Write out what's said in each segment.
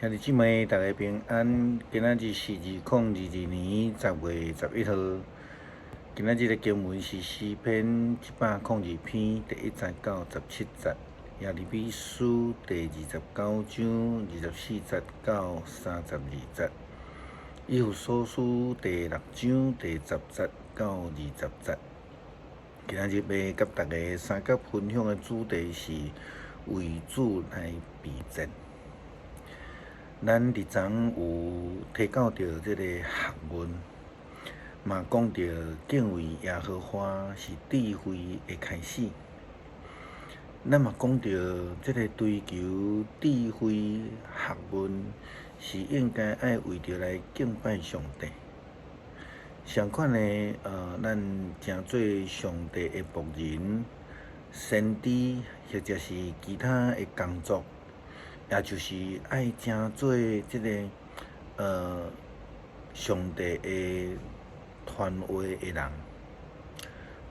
兄弟姊妹，大家平安。今仔日是2022年10月11号。今仔日的经文是诗篇102篇第1节到17节，耶利米书第29章24节到32节，以弗所书第6章第10节到20节。今仔日要甲大家三角分享的主题是为主来备战。咱伫昨有提到着即个学问，嘛讲着敬畏耶和华是智慧的开始。咱嘛讲着即个追求智慧学问，是应该爱为着来敬拜上帝。相款的，咱诚做上帝的仆人、先知，或者是其他的工作。也就是爱诚做即个上帝的传话的人。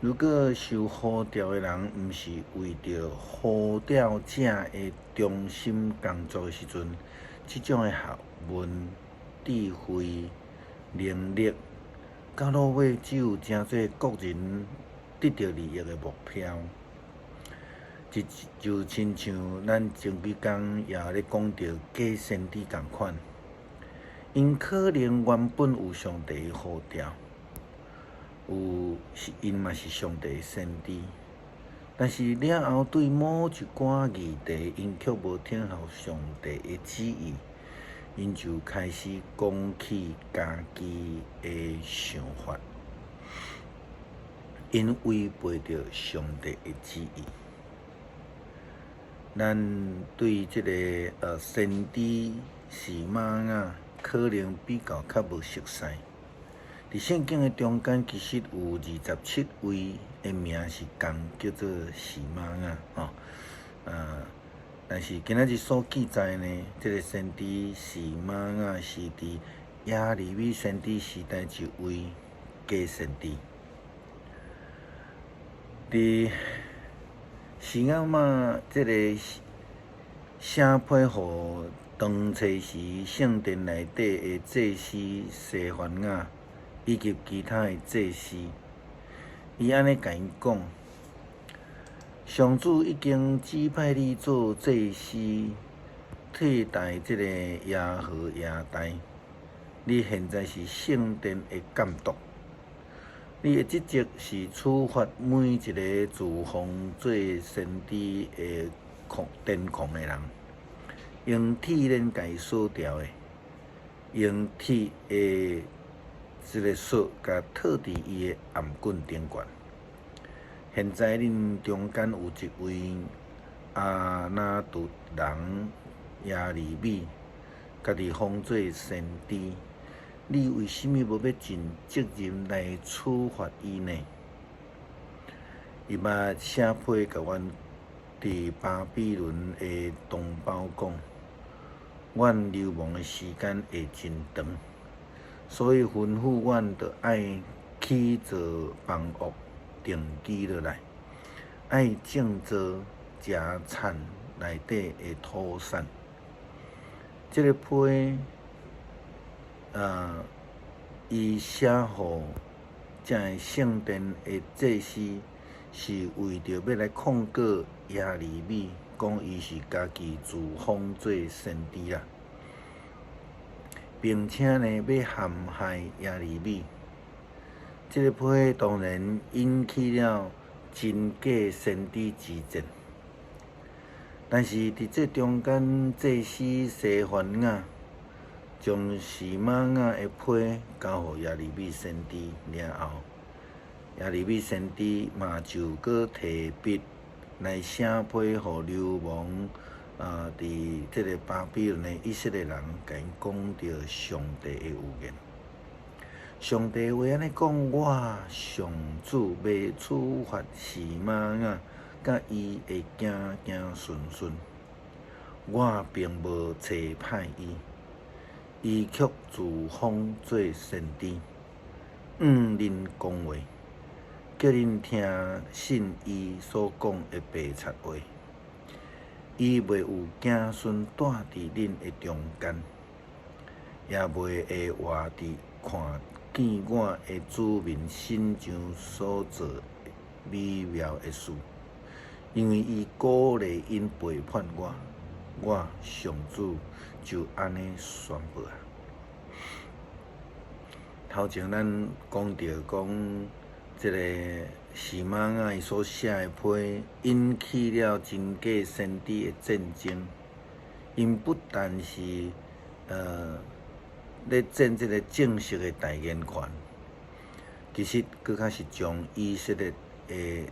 如果受呼召的人，毋是为着呼召者的忠心工作的时阵，即种的学问、智慧、能力，到落尾只有诚做个人得到利益的目标。就亲像咱前几工也咧讲到假先知共款，因可能原本有上帝的呼召，因嘛是上帝的先知，但是了后对某一寡议题，因却无听候上帝的旨意，因就开始讲起家己的想法，因违背着上帝的旨意。咱对即个先知是怎啊，可能比较较无熟悉。伫圣经的中间，其实有27位的名是共叫做是怎啊，但是今仔日所记载呢，即个先知是怎啊，是伫耶利米先知时代一位假先知。伫是嘛，即个写批互当初时圣殿内底的祭司西番雅，以及其他的祭司，伊安尼甲因讲：上主已经指派你做祭司，替代即个耶和亚大。你现在是圣殿的监督。你的职责是处罚每一个自封做先知的癫狂的人，用铁链甲伊锁掉的，用铁的这个锁甲套伫伊的颔棍顶悬。现在恁中间有一位阿那突人耶利米，家己封做先知。你为什么无要尽责任来处罚伊呢？伊捌写批甲阮伫巴比伦的同胞讲，阮流亡的时间会真长，所以吩咐阮着爱起做房屋定居落来，爱种植食产内底的土产。这个批。伊写互这个圣殿的祭司，是为着要来控告耶利米，讲伊是家己自封做先知啦，并且呢要陷害耶利米。这个批当然引起了真假先知之战，但是伫这中间，祭司西番雅将是怎啊的批交互耶利米先知了后，耶利米先知嘛就搁提笔来写批互流亡伫这个巴比伦的以色列人，甲因讲着上帝的预言。上帝话安尼讲，我上主要处罚是怎啊，甲伊会行顺顺，我并无找歹伊。伊却自封做先知，恁讲话，叫恁听信伊所讲的白贼话。伊袂有子孙住伫恁的中间，也袂会活伫看见我的子民身上所做美妙的事，因为伊鼓励因背叛我，我上主就安尼宣布啊。头前咱讲到讲，即个西玛雅伊所写的批，引起了真假先知的战争。因不但是咧战即个正式的代言权，其实佫较是将以色列的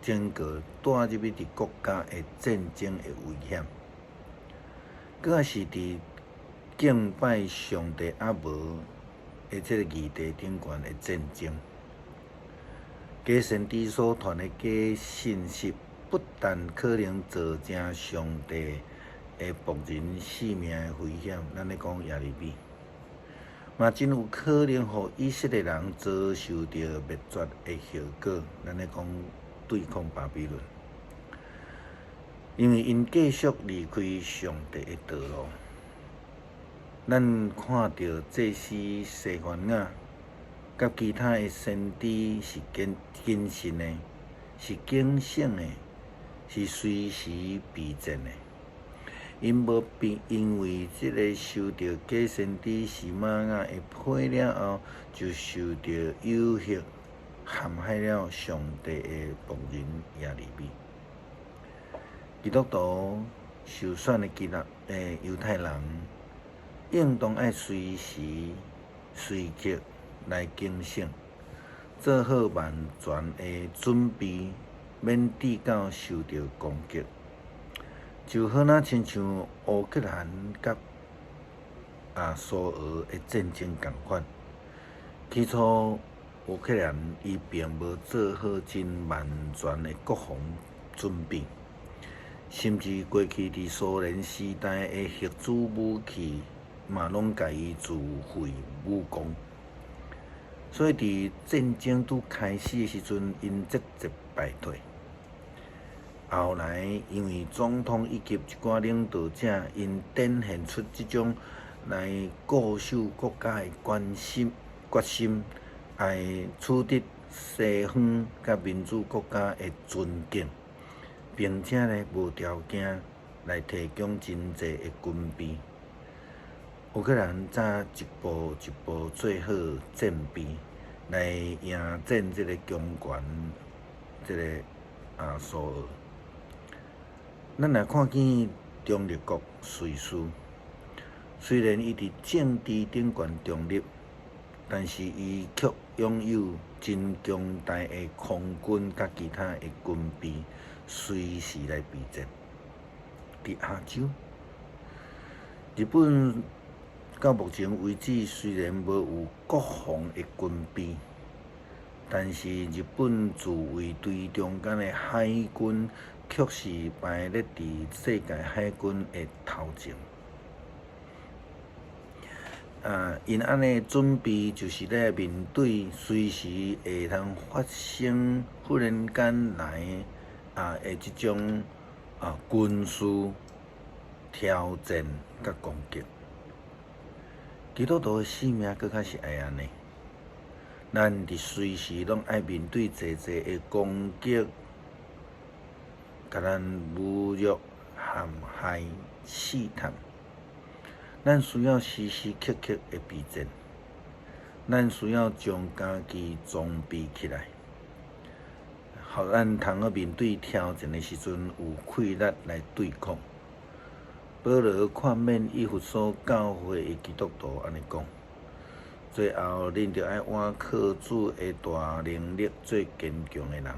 整个带入去伫国家的战争的危险，佫较是伫敬拜上帝啊无的即个议题顶悬的战争。假先知所传的假信息，不但可能造成上帝的仆人性命的危险，咱咧讲耶利米，嘛真有可能互以色列人遭受到灭绝的后果，咱咧讲对抗巴比伦，因为因继续离开上帝的道路。咱看到祭司西番雅甲其他的先知是谨慎的，是警醒的，是随时备战的。因无并因为即个受到假先知西玛雅的批了后，就受到诱惑，陷害了上帝的仆人耶利米。基督徒受选的犹太人，应当爱随时随刻来警醒，做好万全的准备，免抵到受到攻击。就好像亲像乌克兰甲苏俄的战争共款，起初乌克兰伊并无做好真万全的国防准备，甚至过去伫苏联时代的核子武器嘛拢甲伊自废武功，所以伫战争拄开始的时阵，因节节败退。后来，因为总统以及一寡领导者，因展现出即种来固守国家的决心，爱取得西方甲民主国家的尊敬，并且咧无条件来提供真济的军备。乌克兰早一步一步做好战备，来迎战即个强权，即个苏俄。咱来看见中立国瑞士，虽然伊伫政治顶悬中立，但是伊却拥有真强大的空军甲其他的军备，随时来备战。伫亚洲，日本到目前为止虽然无有国防的军备，但是日本自卫队中间的海军却是排咧伫世界海军的头前。因安尼准备就是咧面对随时会通发生忽然间来的即种军事挑战甲攻击。基督徒的性命佫较是爱安尼，咱伫随时拢爱面对济济的攻击，甲咱侮辱、陷害、试探。咱需要时时刻刻的备战，咱需要将家己装备起来，互咱通去面对挑战的时阵有气力来对抗。保罗劝勉以弗所教会的基督徒安尼讲：最后，恁着爱换靠主的大能力做坚强的人。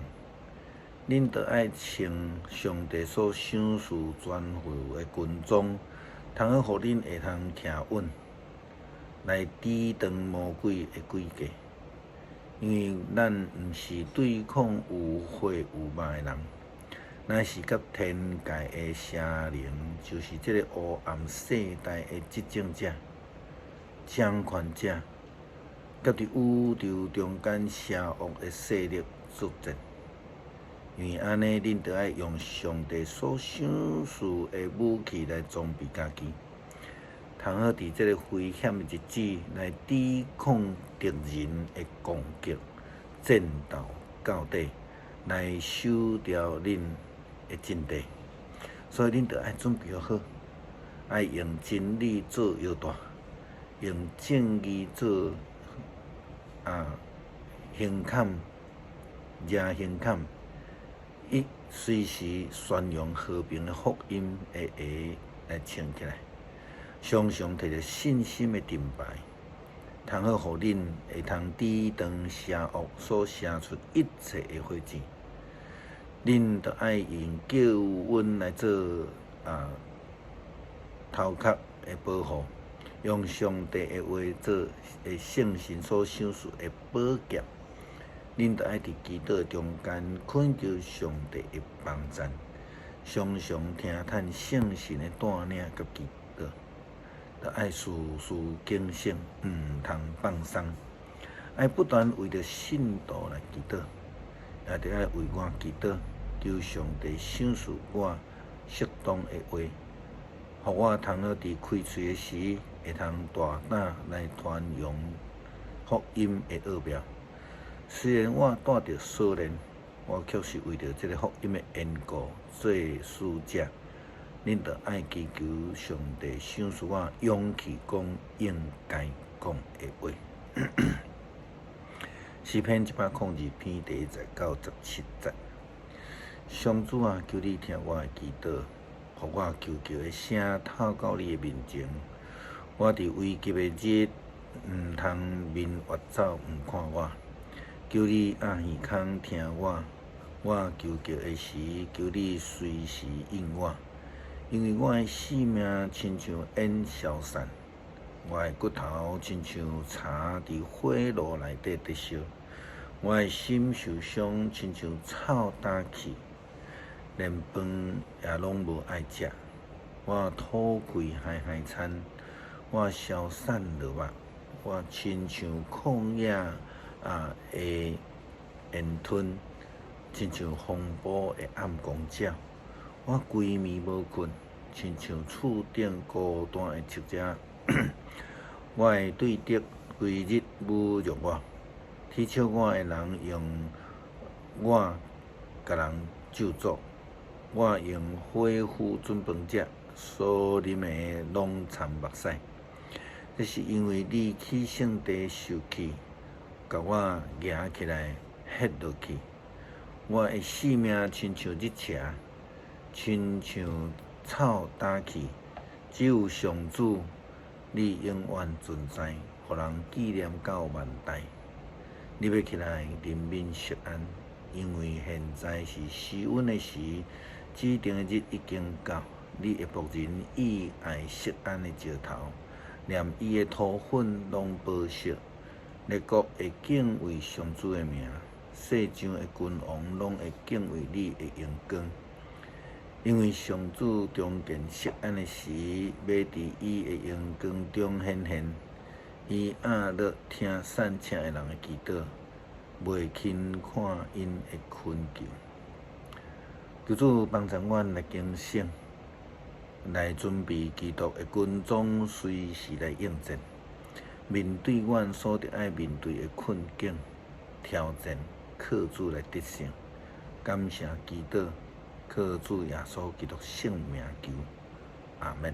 恁着爱穿上帝所赏赐全副的军装，通好互恁会通徛稳，来抵挡魔鬼的诡计。因为咱毋是对抗有血有肉的人，乃是甲天界的邪灵，就是即个黑暗世代的执政者、掌权者，甲伫宇宙中间邪恶的势力作战。因为安尼，恁着爱用上帝所赏赐的武器来装备家己，通好伫即个危险的日子来抵抗敌人的攻击，战斗到底，来收掉恁的阵地。所以恁着爱准备好，爱用真理做腰带，用正义做胸坎，抓胸坎。伊随时宣扬和平的福音的来穿起来，常常摕着信心的盾牌，通好互恁会通抵挡邪恶所射出一切的火箭。恁着爱用救恩来做头壳的保护，用上帝的话做圣神所赏赐的宝剑。恁着爱伫祈祷中间恳求上帝的帮赞，常常听趁圣神的带领甲祈祷，着爱事事警醒，毋通放松，爱不断为着信徒来祈祷，也着爱为我祈祷，求上帝赏赐我适当的话，互我通好伫开喙的时，会通大胆来传扬福音的奥妙。虽然我带着锁链，我却是为着这个福音的缘故做使者。恁着爱祈求上帝赏赐我勇气，讲应该讲的话。诗篇102篇第1节到17节。上主啊，求你听我的祈祷，互我求救的声透到你的面前。我伫危急的日，毋通面越走，毋看我。求你耳耳孔听我求救的时，求你随时应我。因为我的性命亲像烟消散，我的骨头亲像柴伫火炉内底燃烧，我的心受伤亲像草打去，连饭也拢无爱食。我吐气海海惨，我消散落目，我亲像旷野的烟吞，亲像风暴的暗光鸟。我规暝无困，亲像厝顶孤单的乞者。我的对敌规日侮辱我，踢笑我的人用我甲人咒诅。我用火釜准饭食，所啉的拢掺目屎。这是因为你起性地受气，甲我夹起来ฮ็落去。我的性命亲像日斜，亲像草打去。只有上主，你永远存在，互人纪念到万代。你要起来人民释安，因为现在是施恩的时，指定的日已经到。你的仆人以爱释安的石头，连伊的土粉拢保守。列国会敬畏上主的名，世上的君王拢会敬畏你的荣光。因为上主中见释安的时，要伫伊的荣光中显现。伊乐听善请的人的祈祷，袂轻看因的恳求。求主帮助阮来警醒，来准备基督的军装，随时来应战。面对阮所得爱面对的困境、挑战，靠主来得胜。感谢祈祷，靠主耶稣基督圣名求，阿门。